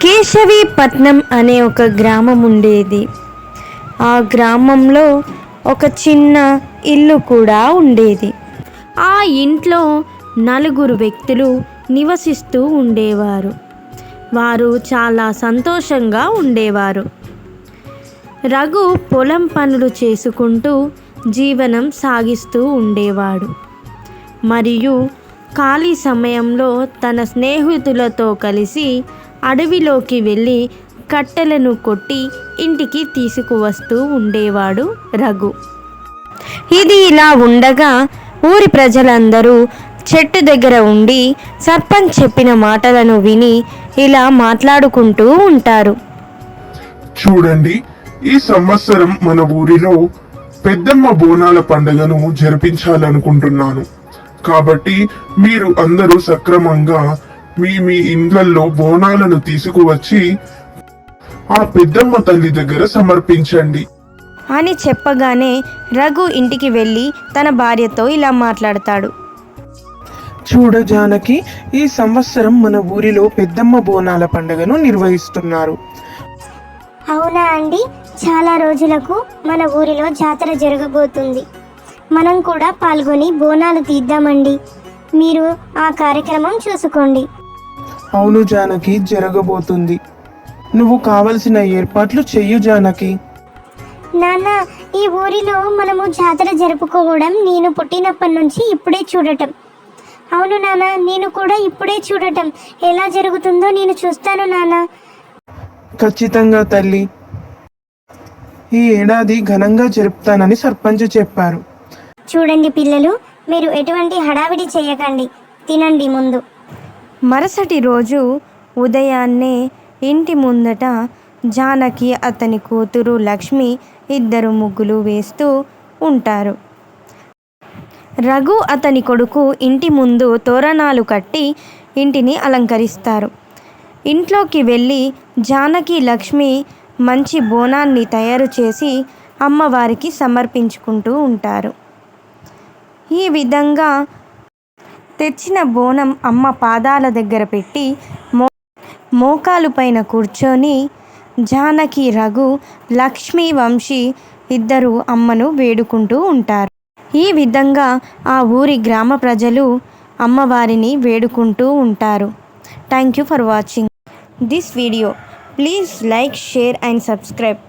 కేశవీపట్నం అనే ఒక గ్రామం ఉండేది. ఆ గ్రామంలో ఒక చిన్న ఇల్లు కూడా ఉండేది. ఆ ఇంట్లో నలుగురు వ్యక్తులు నివసిస్తూ ఉండేవారు. వారు చాలా సంతోషంగా ఉండేవారు. రఘు పొలం పనులు చేసుకుంటూ జీవనం సాగిస్తూ ఉండేవాడు. మరియు ఖాళీ సమయంలో తన స్నేహితులతో కలిసి అడవిలోకి వెళ్ళి కట్టెలను కొట్టి ఇంటికి తీసుకువస్తూ ఉండేవాడు రఘు. ఇది ఇలా ఉండగా ఊరి ప్రజలందరూ చెట్టు దగ్గర ఉండి సర్పంచ్ చెప్పిన మాటలను విని ఇలా మాట్లాడుకుంటూ ఉంటారు. చూడండి, ఈ సంవత్సరం మన ఊరిలో పెద్దమ్మ బోనాల పండుగను జరిపించాలనుకుంటున్నాను. కాబట్టి మీరు అందరూ సక్రమంగా మీ మీ ఇండ్లల్లో బోనాలను తీసుకువచ్చి ఆ పెద్దమ్మ తల్లి దగ్గర సమర్పించండి అని చెప్పగానే రఘు ఇంటికి వెళ్ళి తన భార్యతో ఇలా మాట్లాడతాడు. చూడ జానకి, ఈ సంవత్సరం మన ఊరిలో పెద్దమ్మ బోనాల పండుగను నిర్వహిస్తున్నారు. అవునా అండి, చాలా రోజులకు మన ఊరిలో జాతర జరగబోతుంది. మనం కూడా పాల్గొని బోనాలు తీద్దామండి. మీరు ఆ కార్యక్రమం చూసుకోండి. అవును జానకి, జరగబోతుంది. నువ్వు కావలసిన ఏర్పాట్లు చెయ్యు జానకి. నాన్న, ఈ ఊరిలో మనము జాతర జరుపుకోవడం నేను పుట్టినప్పటి నుంచి ఇప్పుడే చూడటం. అవును నాన్న, నేను కూడా ఇప్పుడే చూడటం. ఎలా జరుగుతుందో నేను చూస్తాను నాన్న. ఖచ్చితంగా తల్లి, ఈ ఏడాది ఘనంగా జరుపుతానని సర్పంచ్ చెప్పారు. చూడండి పిల్లలు, మీరు ఎటువంటి హడావిడి చేయకండి, తినండి ముందు. మరుసటి రోజు ఉదయాన్నే ఇంటి ముందట జానకి అతని కూతురు లక్ష్మి ఇద్దరు ముగ్గులు వేస్తూ ఉంటారు. రఘు అతని కొడుకు ఇంటి ముందు తోరణాలు కట్టి ఇంటిని అలంకరిస్తారు. ఇంట్లోకి వెళ్ళి జానకి లక్ష్మి మంచి బోనాన్ని తయారు చేసి అమ్మవారికి సమర్పించుకుంటూ ఉంటారు. ఈ విధంగా తెచ్చిన బోనం అమ్మ పాదాల దగ్గర పెట్టి మోకాలు పైన కూర్చొని జానకి, రఘు, లక్ష్మీ, వంశీ ఇద్దరు అమ్మను వేడుకుంటూ ఉంటారు. ఈ విధంగా ఆ ఊరి గ్రామ ప్రజలు అమ్మవారిని వేడుకుంటూ ఉంటారు. Thank you for watching this video. Please like, share and subscribe.